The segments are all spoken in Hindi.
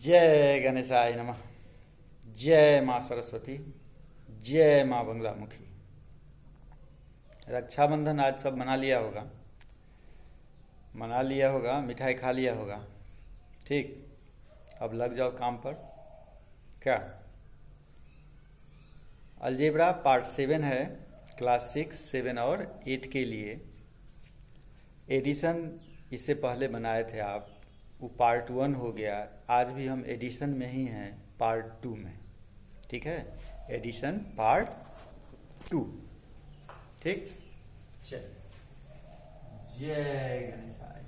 जय गणेशाय नमः। जय माँ सरस्वती। जय माँ बंगलामुखी। रक्षाबंधन आज सब मना लिया होगा, मिठाई खा लिया होगा। ठीक, अब लग जाओ काम पर। क्या अलजेब्रा पार्ट 7 है, क्लास 6, 7 और 8 के लिए। एडिशन इससे पहले बनाए थे आप, वो पार्ट 1 हो गया। आज भी हम एडिशन में ही हैं, पार्ट 2 में। ठीक है, एडिशन पार्ट 2। ठीक, चल। जय गणेशाय,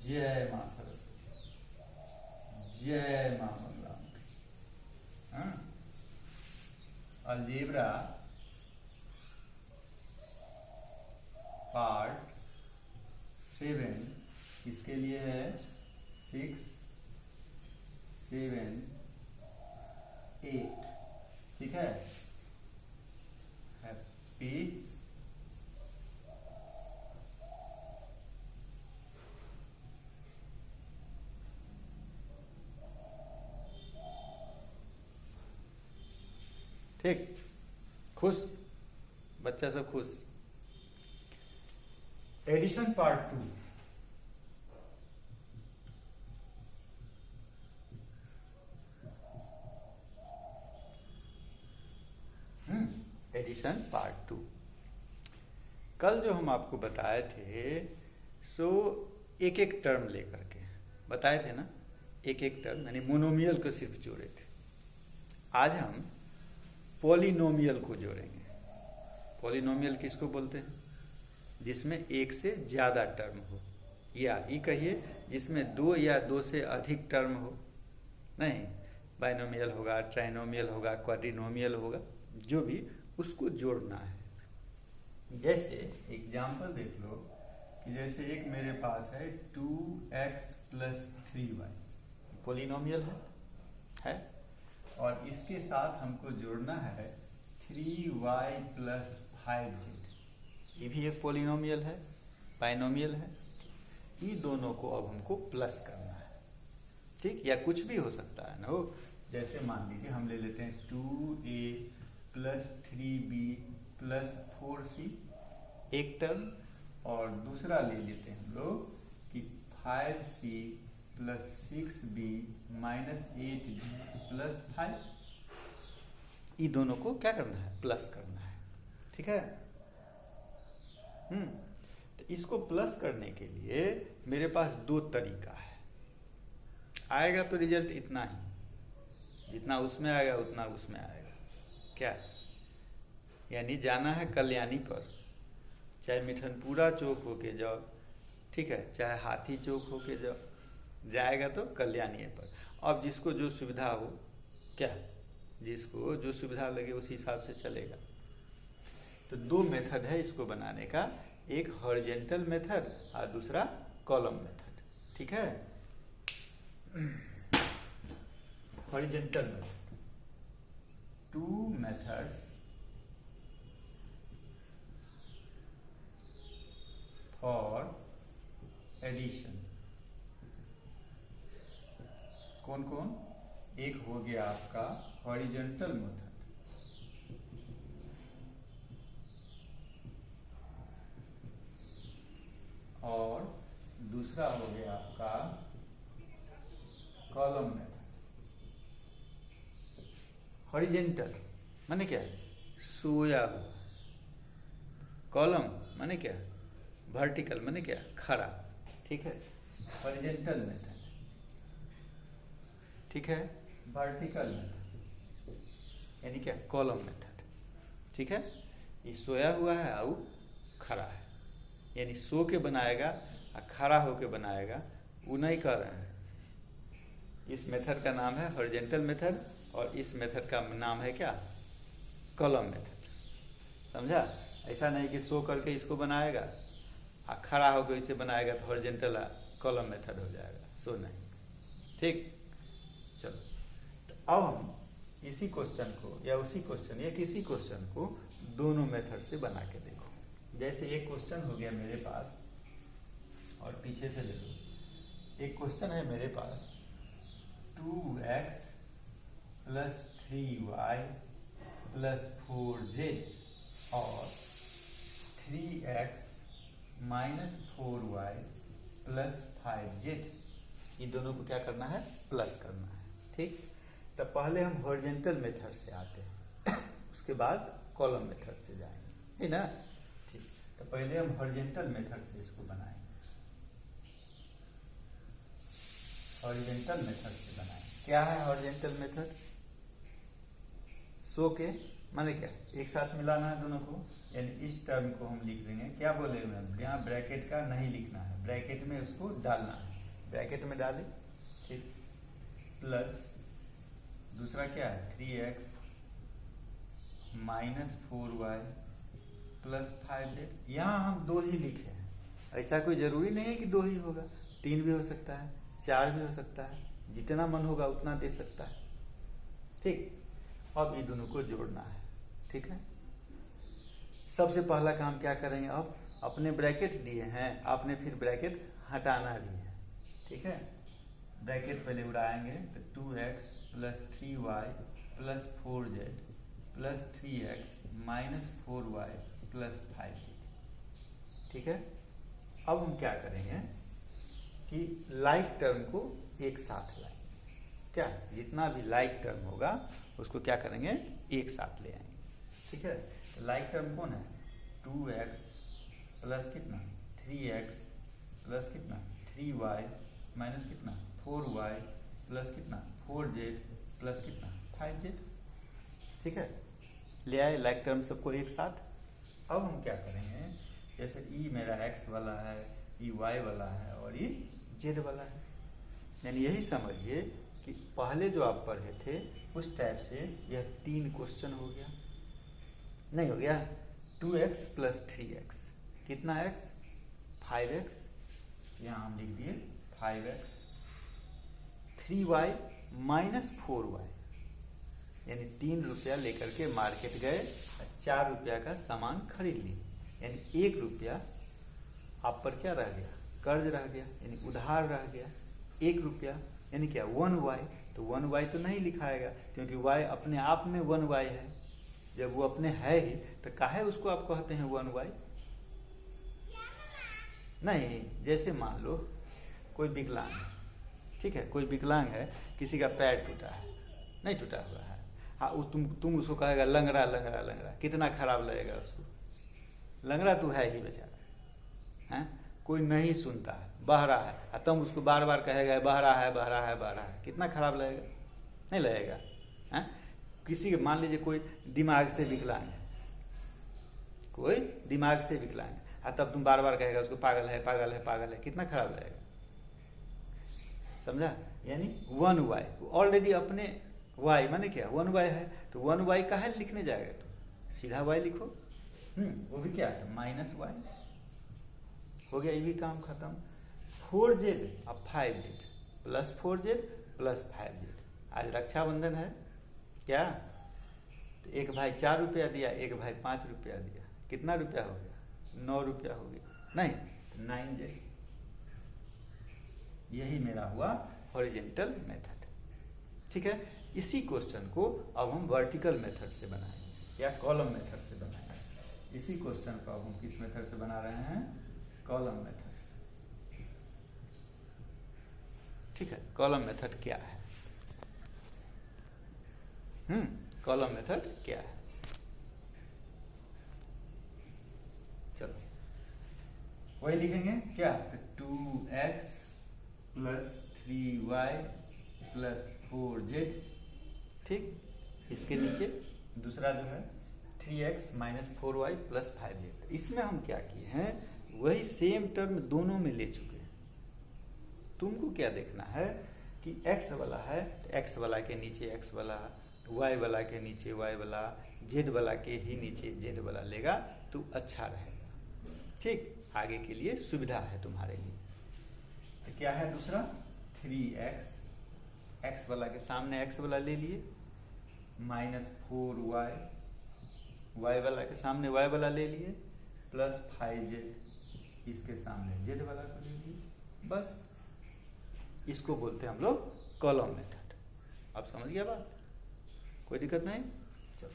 जय माँ सरस्वती, जय माँ बंगलामुखी। हाँ, अलजेब्रा पार्ट 7 किसके लिए है? 6, 7, 8। ठीक है, हैप्पी ठीक, खुश बच्चा सब खुश। Addition part 2। Addition part 2। कल जो हम आपको बताए थे, सो एक एक टर्म लेकर के बताए थे ना, एक एक टर्म यानी मोनोमियल को सिर्फ जोड़े थे। आज हम पॉलिनोमियल को जोड़ेंगे। पॉलिनोमियल किसको बोलते हैं? जिसमें एक से ज्यादा टर्म हो, या ये कहिए जिसमें 2 या 2 से अधिक टर्म हो। नहीं, बाइनोमियल होगा, ट्राइनोमियल होगा, क्वाड्रिनोमियल होगा, जो भी उसको जोड़ना है। जैसे एग्जाम्पल देख लो कि जैसे एक मेरे पास है 2x + 3y, पॉलिनोमियल है, और इसके साथ हमको जोड़ना है 3y + 5z, ये भी एक पॉलिनोमियल है, बाइनोमियल है। ये दोनों को अब हमको प्लस करना है। ठीक, या कुछ भी हो सकता है ना हो। जैसे मान लीजिए हम ले लेते हैं 2a + 3b + 4c, एक टर्म, और दूसरा ले लेते हैं हम लोग कि 5c + 6b - 8b + 5। ये दोनों को क्या करना है? प्लस करना है। ठीक है। तो इसको प्लस करने के लिए मेरे पास 2 तरीका है। आएगा तो रिजल्ट इतना ही, जितना उसमें आएगा उतना उसमें आएगा। क्या? यानी जाना है कल्याणी पर, चाहे मिठनपुरा चौक होके जाओ, ठीक है, चाहे हाथी चौक होके जाओ, जाएगा तो कल्याणी पर। अब जिसको जो सुविधा हो, क्या, जिसको जो सुविधा लगे उस हिसाब से चलेगा। तो 2 मेथड है इसको बनाने का, एक हॉरिजॉन्टल मेथड और दूसरा कॉलम मेथड। ठीक है, horizontal method, 2 methods for addition. कौन कौन? एक हो गया आपका हॉरिजॉन्टल मेथड, और दूसरा हो गया आपका कॉलम मेथड। हॉरिजॉन्टल माने क्या? सोया हुआ। कॉलम माने क्या? वर्टिकल माने क्या? खड़ा। ठीक है, हॉरिजॉन्टल मेथड। ठीक है, वर्टिकल मेथड यानी क्या? Column method. ठीक है, ये सोया हुआ है और खड़ा है, यानी सो के बनाएगा और खड़ा होके बनाएगा, वो नहीं कर रहे हैं। इस मेथड का नाम है हॉरिजॉन्टल मेथड, और इस मेथड का नाम है क्या? Column method. समझा? ऐसा नहीं कि सो करके इसको बनाएगा और खड़ा होकर इसे बनाएगा तो हॉरिजॉन्टल कॉलम मेथड हो जाएगा, सो नहीं। ठीक, चलो, तो अब हम इसी क्वेश्चन को या उसी क्वेश्चन या किसी क्वेश्चन को दोनों मेथड से बना के देखो। जैसे एक क्वेश्चन हो गया मेरे पास, और पीछे से ले लो, एक क्वेश्चन है मेरे पास 2x plus 3y plus 4z और 3x minus 4y plus 5z, इन दोनों को क्या करना है? प्लस करना है। ठीक, तो पहले हम हॉरिजॉन्टल मेथड से आते हैं, उसके बाद कॉलम मेथड से जाएंगे, है ना? ठीक, तो पहले हम हॉरिजॉन्टल मेथड से इसको बनाएंगे, हॉरिजॉन्टल मेथड से बनाएंगे। क्या है हॉरिजॉन्टल मेथड? सो के माने क्या, एक साथ मिलाना है दोनों को, यानी इस टर्म को हम लिख देंगे, क्या बोले हुए हैं, यहाँ ब्रैकेट का नहीं लिखना है, ब्रैकेट में उसको डालना है, ब्रैकेट में डाले, ठीक, प्लस दूसरा क्या है 3x minus 4y plus 5z। यहाँ हम 2 ही लिखे हैं, ऐसा कोई जरूरी नहीं है कि 2 ही होगा, 3 भी हो सकता है, 4 भी हो सकता है, जितना मन होगा उतना दे सकता है। ठीक, अब ये दोनों को जोड़ना है। ठीक है, सबसे पहला काम क्या करेंगे, अब अपने ब्रैकेट दिए हैं, आपने फिर ब्रैकेट हटाना भी है। ठीक है, ब्रैकेट पहले उड़ाएंगे तो 2x plus 3y plus 4z plus 3x minus 4y plus 5z। ठीक है, अब हम क्या करेंगे कि लाइक टर्म को एक साथ लाएंगे, क्या जितना भी लाइक टर्म होगा उसको क्या करेंगे, एक साथ ले आएंगे। ठीक है, तो लाइक टर्म कौन है, 2x प्लस कितना 3x प्लस कितना 3y माइनस कितना 4y प्लस कितना 4z प्लस कितना 5z। ठीक है, ले आए लाइक टर्म सबको एक साथ। अब हम क्या करेंगे, जैसे ई मेरा x वाला है, ई y वाला है और ई z वाला है, यानी यही समझिए कि पहले जो आप पढ़े थे उस टाइप से यह 3 क्वेश्चन हो गया, नहीं हो गया? 2x प्लस 3x कितना x, 5x, यहाँ हम लिख दिए 5x, 3y माइनस 4y, यानी 3 रुपया लेकर के मार्केट गए, 4 रुपया का सामान खरीद लिए, यानी 1 रुपया आप पर क्या रह गया, कर्ज रह गया, यानी उधार रह गया। 1 रुपया यानी क्या 1y, तो 1y तो नहीं लिखाएगा क्योंकि y अपने आप में 1y है, जब वो अपने है ही तो काहे उसको आप कहते हैं 1y? नहीं, जैसे मान लो कोई विकलांग है, ठीक है, कोई विकलांग है, किसी का पैर टूटा है, नहीं टूटा हुआ है, हाँ वो तुम उसको कहेगा लंगड़ा लंगड़ा लंगड़ा, कितना खराब लगेगा उसको, लंगड़ा तो है ही बेचारा, हैं? कोई नहीं सुनता है, बहरा है, तुम उसको बार बार कहेगा बहरा है बहरा है बहरा है, कितना खराब लगेगा? नहीं लगेगा? हैं? किसी के मान लीजिए कोई दिमाग से विकलांग है, कोई दिमाग से विकलांग है, तब तुम बार बार कहेगा उसको पागल है पागल है पागल है, कितना खराब लगेगा? समझा? यानी 1y ऑलरेडी अपने y माने क्या 1y है, तो 1y का है लिखने जाएगा, तो सीधा y लिखो, वो भी क्या है माइनस y, हो गया, ये भी काम खत्म। 4z अब 5z plus 4z plus 5z, आज रक्षाबंधन है क्या, तो एक भाई 4 रुपया दिया, एक भाई 5 रुपया दिया, कितना रुपया हो गया 9 रुपया हो गया, नहीं 9z। यही मेरा हुआ हॉरिजॉन्टल मेथड। ठीक है, इसी क्वेश्चन को अब हम वर्टिकल मेथड से बनाएंगे या कॉलम मेथड से बनाएंगे। इसी क्वेश्चन को अब हम किस मेथड से बना रहे हैं, कॉलम मेथड से। ठीक है, कॉलम मेथड क्या है, कॉलम मेथड क्या है, चलो वही लिखेंगे क्या, तो 2x plus 3y plus 4z। ठीक, इसके नीचे दूसरा जो है 3x minus 4y plus 5z। इसमें हम क्या किए हैं, वही सेम टर्म दोनों में ले चुके हैं। तुमको क्या देखना है कि x वाला है तो x वाला के नीचे x वाला, y वाला के नीचे y वाला, z वाला के ही नीचे z वाला लेगा तो अच्छा रहेगा। ठीक, आगे के लिए सुविधा है तुम्हारे लिए। तो क्या है दूसरा 3x, x वाला के सामने x वाला ले लिए, माइनस 4y, y वाला के सामने y वाला ले लिए, प्लस 5z, इसके सामने z वाला को ले लिए। बस इसको बोलते हैं हम लोग कॉलम मेथड। आप समझ गया बात, कोई दिक्कत नहीं। चलो,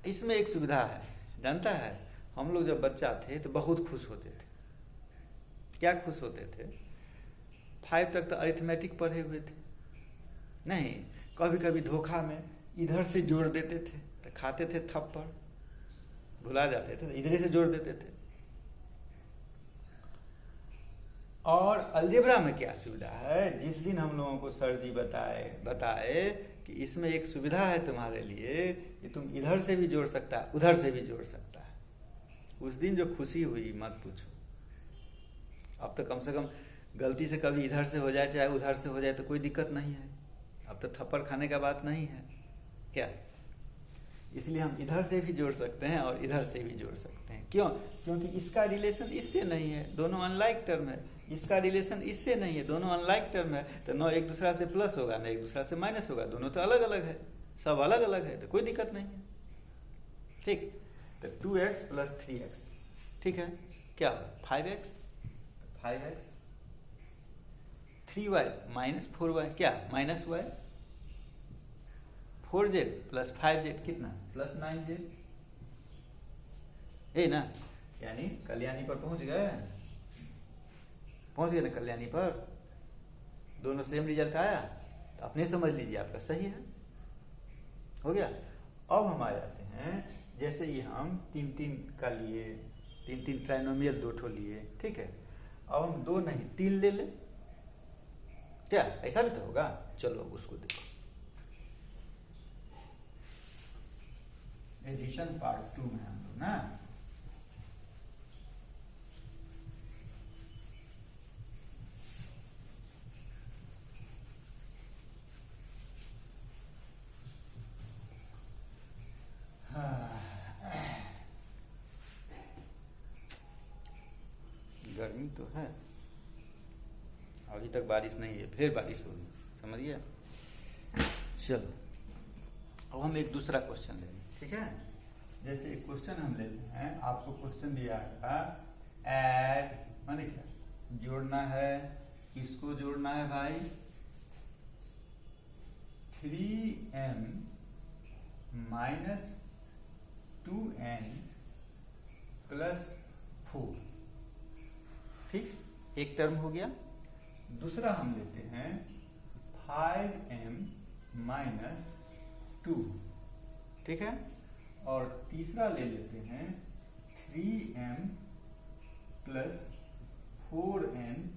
इसमें एक सुविधा है, जानता है, हम लोग जब बच्चा थे तो बहुत खुश होते थे। क्या खुश होते थे? 5 तक तो अरिथमेटिक पढ़े हुए थे, नहीं कभी कभी धोखा में इधर से जोड़ देते थे तो खाते थे थप्पड़, भुला जाते थे तो इधर से जोड़ देते थे। और अलजेब्रा में क्या सुविधा है? जिस दिन हम लोगों को सर जी बताए कि इसमें एक सुविधा है तुम्हारे लिए कि तुम इधर से भी जोड़ सकता है, उधर से भी जोड़ सकता है, उस दिन जो खुशी हुई मत पूछो। अब तो कम से कम गलती से कभी इधर से हो जाए चाहे उधर से हो जाए तो कोई दिक्कत नहीं है, अब तो थप्पड़ खाने का बात नहीं है क्या। इसलिए हम इधर से भी जोड़ सकते हैं और इधर से भी जोड़ सकते हैं। क्यों? क्योंकि इसका रिलेशन इससे नहीं है, दोनों अनलाइक टर्म है। इसका रिलेशन इससे नहीं है, दोनों अनलाइक टर्म है। तो न एक दूसरा से प्लस होगा न एक दूसरा से माइनस होगा, दोनों तो अलग अलग है, सब अलग अलग है, तो कोई दिक्कत नहीं है। ठीक, तो 2x + 3x, ठीक है, क्या 5x, 5x 3y - 4y, क्या -y, 4z + 5z कितना +9z, है ना। यानी कल्याणी पर पहुंच गए ना, कल्याणी पर दोनों सेम रिजल्ट आया, तो अपने समझ लीजिए आपका सही है, हो गया। अब हम आ जाते हैं, जैसे ये हम 3 का लिए, 3 ट्राइनोमियल 2 ठो लिए, ठीक है। अब हम 2 नहीं 3 ले लें, क्या ऐसा भी तो होगा। चलो उसको देखो, एडिशन पार्ट 2 में हम लोग ना, गर्मी तो है, अभी तक बारिश नहीं है, फिर बारिश होगी, समझिए। चलो अब हम एक दूसरा क्वेश्चन ले लें, ठीक है। जैसे एक क्वेश्चन हम लेते हैं, आपको क्वेश्चन दिया था ऐड, माने क्या जोड़ना है, किसको जोड़ना है भाई, 3m - 2n + 4, ठीक, एक टर्म हो गया। दूसरा हम लेते हैं 5m - 2, ठीक है। और तीसरा ले लेते हैं 3m + 4n -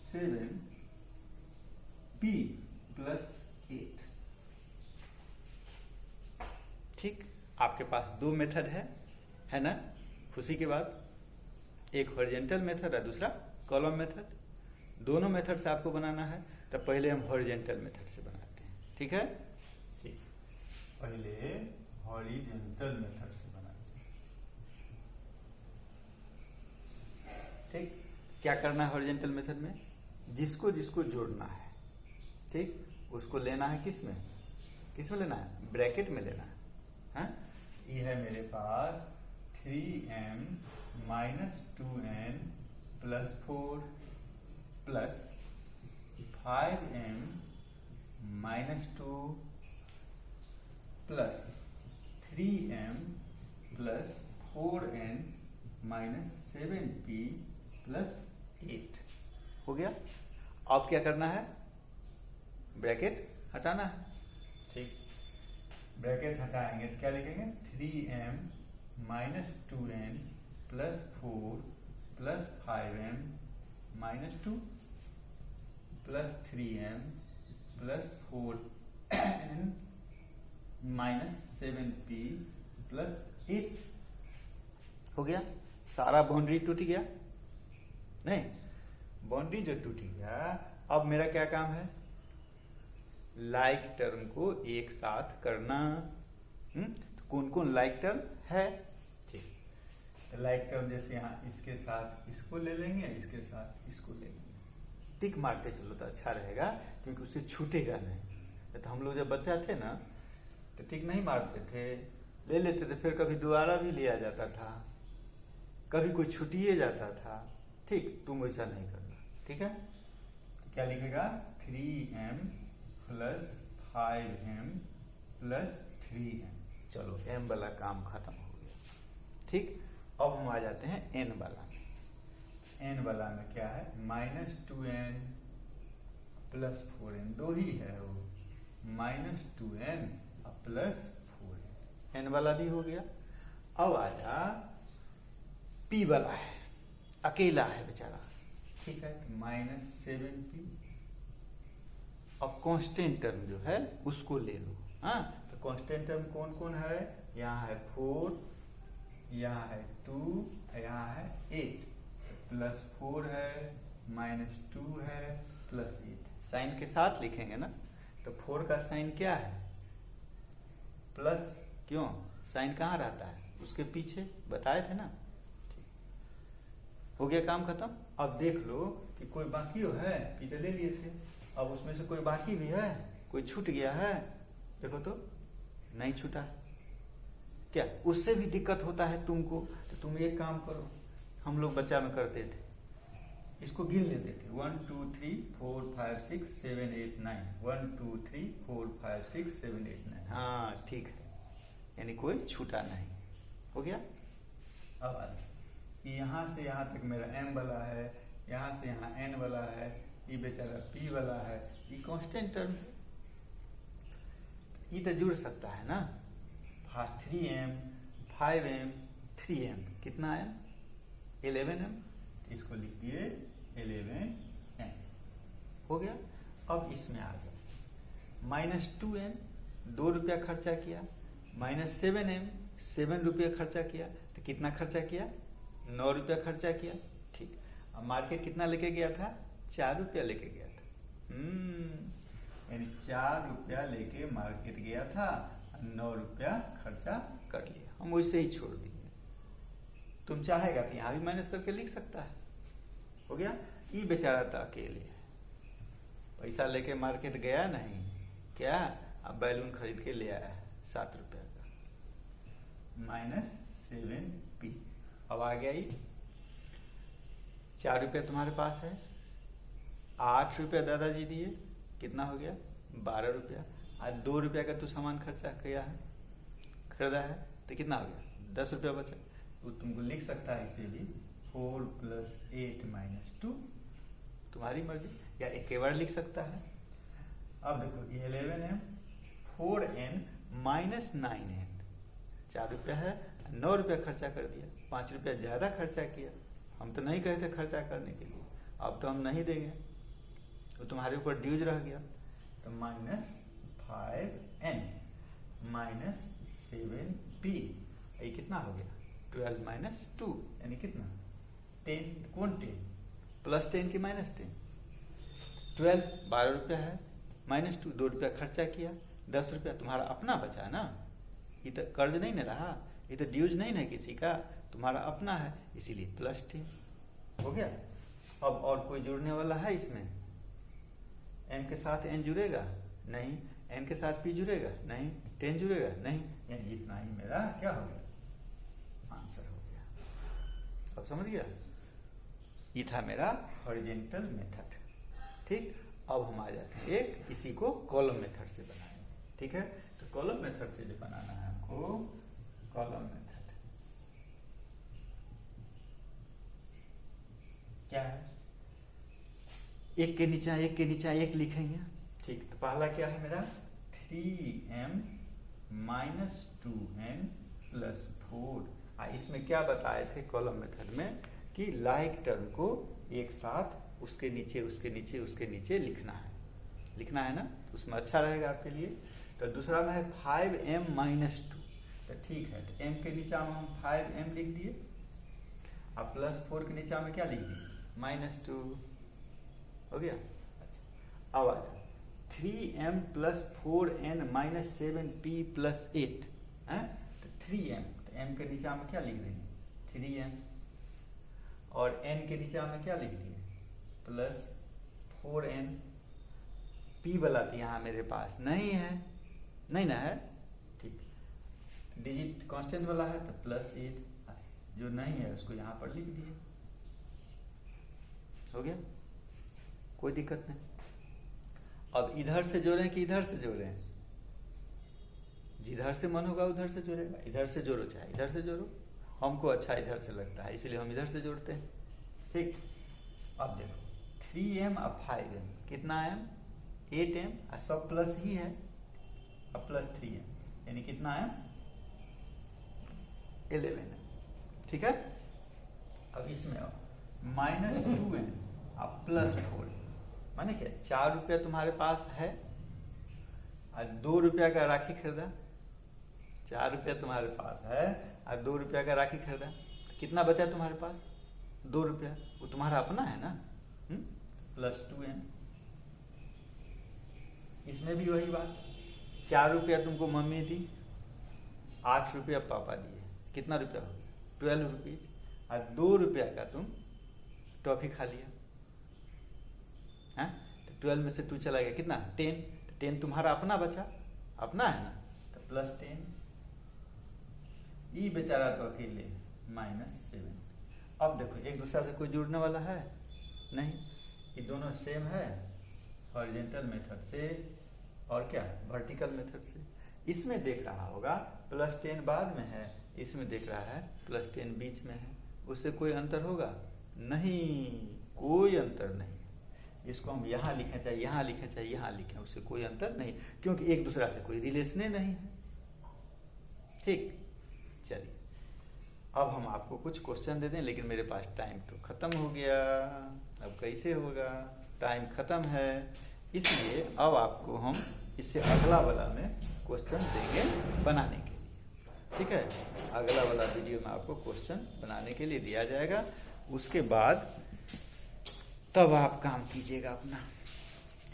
7p + 8, ठीक। आपके पास 2 मेथड है ना, खुशी की बात। एक हॉरिजॉन्टल मेथड है, दूसरा कॉलम मेथड। दोनों मेथड से आपको बनाना है, तो पहले हम हॉरिजॉन्टल मेथड से बनाते हैं, ठीक है। ठीक, पहले हॉरिजॉन्टल मेथड से बनाते हैं, ठीक। क्या करना है हॉरिजॉन्टल मेथड में, जिसको जिसको जोड़ना है, ठीक, उसको लेना है किस में लेना है, ब्रैकेट में लेना है। हाँ, ये है मेरे पास 3m - 2n + 4 + 5m - 2 + 3m + 4n - 7p + 8, हो गया। अब क्या करना है, ब्रैकेट हटाना है, ठीक। ब्रैकेट हटाएंगे तो क्या लिखेंगे, 3m - 2n + 4 + 5m - 2 + 3m + 4n - 7p + 8, हो गया। सारा बाउंड्री टूट गया, नहीं, बाउंड्री जो टूट गया, अब मेरा क्या काम है, लाइक टर्म को एक साथ करना। कौन कौन लाइक टर्म है, ठीक। तो लाइक टर्म जैसे यहाँ इसके साथ इसको ले लेंगे, इसके साथ इसको ले लेंगे, टिक मारते चलो तो अच्छा रहेगा, क्योंकि उससे छूटेगा नहीं। तो हम लोग जब बच्चा थे ना तो टिक नहीं मारते थे, ले लेते थे, फिर कभी दोबारा भी लिया जाता था, कभी कोई छूटिए जाता था, ठीक। तुम वैसा नहीं करना, ठीक है। क्या लिखेगा, 3m plus 5m plus 3m। चलो m वाला काम खत्म हो गया। ठीक, अब हम आ जाते हैं n वाला में। n वाला में क्या है, -2n प्लस 4n, दो ही है वो, -2n प्लस 4n। n वाला भी हो गया। अब आजा p वाला है, अकेला है बेचारा। ठीक है, -7p। अब कांस्टेंट टर्म जो है उसको ले लो। हाँ, तो कांस्टेंट टर्म कौन कौन है, यहाँ है 4, यहाँ है 2, यहाँ है 8। प्लस 4 है, -2 है, प्लस 8। साइन के साथ लिखेंगे ना, तो 4 का साइन क्या है, प्लस। क्यों, साइन कहाँ रहता है, उसके पीछे, बताए थे ना। हो गया काम खत्म। अब देख लो कि कोई बाकी हो है, पीछे ले लिए थे, अब उसमें से कोई बाकी भी है, कोई छूट गया है, देखो तो नहीं छूटा। क्या उससे भी दिक्कत होता है तुमको, तो तुम एक काम करो, हम लोग बच्चा में करते थे, इसको गिन लेते थे, 1 2 3 4 5 6 7 8 9, 1 2 3 4 5 6 7 8 9। हाँ ठीक है, यानी कोई छूटा नहीं। हो गया। अब यहाँ से यहाँ तक मेरा m वाला है, यहाँ से यहाँ n वाला है, ये बेचारा p वाला है, ये कांस्टेंट टर्म है, ये तो जुड़ सकता है ना। 3m 5m 3m, कितना m, 11m, इसको लिख दिए 11m। हो गया। अब इसमें आ जाओ, -2m 2 रुपया खर्चा किया, -7m 7 रुपया खर्चा किया, तो कितना खर्चा किया, 9 रुपया खर्चा किया। ठीक, अब मार्केट कितना लेके गया था, 4 रुपया लेके गया था। यानी 4 रुपया लेके मार्केट गया था, 9 रुपया खर्चा कर लिया, हम वैसे ही छोड़ दिए। तुम चाहेगा कि यहाँ भी माइनस करके लिख सकता है। हो गया। ये बेचारा था अकेले, पैसा लेके मार्केट गया नहीं, क्या, अब बैलून खरीद के ले आया 7 रुपया का, -7p। अब आ गया ये 4 रुपया तुम्हारे पास है, 8 रुपया दादाजी दिए, कितना हो गया, 12 रुपया। आज 2 रुपया का तू सामान खर्चा किया है, खरीदा है, तो कितना हो गया, 10 रुपया बचा। तो तुमको लिख सकता है इसे भी 4 + 8 - 2, तुम्हारी मर्जी, या एक के बार लिख सकता है। अब देखो 11m 4n -9n, 4 रुपया है, 9 रुपया खर्चा कर दिया, 5 रुपया ज़्यादा खर्चा किया। हम तो नहीं कहते खर्चा करने के लिए, अब तो हम नहीं देंगे, तो तुम्हारे ऊपर ड्यूज रह गया। तो -5n -7p, ये कितना हो गया, 12 - 2, यानी कितना, 10। कौन 10, +10 की -10, 12, 12 रुपया है, -2, 2 रुपया खर्चा किया, 10 रुपया तुम्हारा अपना बचा ना। ये तो कर्ज नहीं ना रहा, ये तो ड्यूज नहीं ना किसी का, तुम्हारा अपना है, इसीलिए +10। हो गया। अब और कोई जुड़ने वाला है इसमें, m के साथ n जुड़ेगा नहीं, n के साथ p जुड़ेगा नहीं, 10 जुड़ेगा नहीं, यानी इतना ही मेरा क्या हो गया, आंसर हो गया। अब समझ गया, ये था मेरा हॉरिजॉन्टल मेथड। ठीक, अब हम आ जाते हैं एक इसी को कॉलम मेथड से बनाएंगे। ठीक है, तो कॉलम मेथड से जो बनाना है हमको, कॉलम मेथड क्या है, एक के नीचे एक लिखेंगे। ठीक, तो पहला क्या है मेरा, 3m - 2n + 4। इसमें क्या बताए थे कॉलम मेथड में, कि लाइक टर्म को एक साथ उसके नीचे लिखना है ना, तो उसमें अच्छा रहेगा आपके लिए। तो दूसरा में है 5m - 2, तो ठीक है, तो m के नीचे में हम 5m लिख दिए, अब +4 के नीचे में क्या लिख दिए, -2। हो गया। अच्छा, अब आ जाए 3m + 4n - 7p + 8 है, तो 3m, तो m के नीचे में क्या लिख देंगे, 3m, और n के नीचे में क्या लिख दिए, +4n। p वाला तो यहाँ मेरे पास नहीं है, नहीं ना है, ठीक, डिजिट कांस्टेंट वाला है, तो +8, जो नहीं है उसको यहाँ पर लिख दिए। हो गया, कोई दिक्कत नहीं। अब इधर से जोड़ें कि इधर से जोड़ें? जिधर से मन होगा उधर से जोड़ेगा। इधर से जोड़ो चाहे इधर से जोड़ो, हमको अच्छा इधर से लगता है इसलिए हम इधर से जोड़ते हैं। ठीक, अब देखो 3m और 5m कितना m? 8m और सब प्लस ही है, अब प्लस 3m यानी कितना m? 11m। ठीक है, अब इसमें -2m और +4 माने क्या? 4 रुपया तुम्हारे पास है और 2 रुपया का राखी खरीदा। 4 रुपया तुम्हारे पास है और 2 रुपया का राखी खरीदा, कितना बचा तुम्हारे पास? 2 रुपया, वो तुम्हारा अपना है ना। +2m। इसमें भी वही बात, 4 रुपया तुमको मम्मी दी, 8 रुपया पापा दिए, कितना रुपया? 12 रुपीज। और 2 रुपया का तुम टॉफी खा लिया। तो 12 में से 2 चला गया, कितना? 10। 10 तुम्हारा अपना बचा, अपना है ना, तो +10। ये बेचारा तो अकेले -7। अब देखो एक दूसरा से कोई जुड़ने वाला है नहीं, ये दोनों सेम है हॉरिजॉन्टल मेथड से और क्या वर्टिकल मेथड से। इसमें देख रहा होगा +10 बाद में है, इसमें देख रहा है +10 बीच में है, उससे कोई अंतर होगा? नहीं, कोई अंतर नहीं। इसको हम यहाँ लिखें चाहे यहाँ लिखें चाहे यहाँ लिखें, उससे कोई अंतर नहीं, क्योंकि एक दूसरा से कोई रिलेशन नहीं है। ठीक, चलिए अब हम आपको कुछ क्वेश्चन दे दें, लेकिन मेरे पास टाइम तो खत्म हो गया। अब कैसे होगा, टाइम खत्म है, इसलिए अब आपको हम इससे अगला वाला में क्वेश्चन देंगे बनाने के लिए। ठीक है, अगला वाला वीडियो में आपको क्वेश्चन बनाने के लिए दिया जाएगा, उसके बाद तब आप काम कीजिएगा अपना।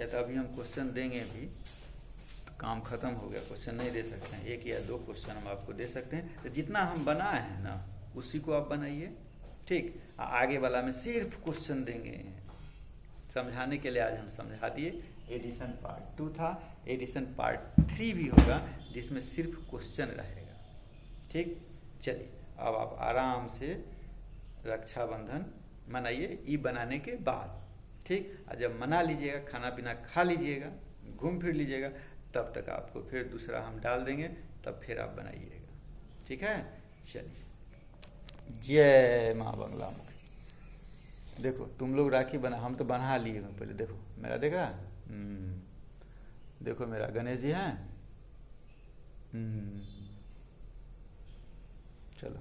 या तो अभी हम क्वेश्चन देंगे भी तो काम खत्म हो गया, क्वेश्चन नहीं दे सकते हैं, 1 या 2 क्वेश्चन हम आपको दे सकते हैं। तो जितना हम बनाए हैं ना उसी को आप बनाइए। ठीक, आगे वाला में सिर्फ क्वेश्चन देंगे समझाने के लिए। आज हम समझा दिए, एडिशन पार्ट 2 था, एडिशन पार्ट 3 भी होगा जिसमें सिर्फ क्वेश्चन रहेगा। ठीक, चलिए अब आप आराम से रक्षाबंधन मनाइए ई बनाने के बाद। ठीक, और जब मना लीजिएगा, खाना पीना खा लीजिएगा, घूम फिर लीजिएगा, तब तक आपको फिर दूसरा हम डाल देंगे, तब फिर आप बनाइएगा। ठीक है, चलिए जय माँ बंगला मुखी। देखो तुम लोग राखी बना, हम तो बना लिए हैं पहले। देखो मेरा देख रहा, देखो मेरा गणेश जी हैं। चलो।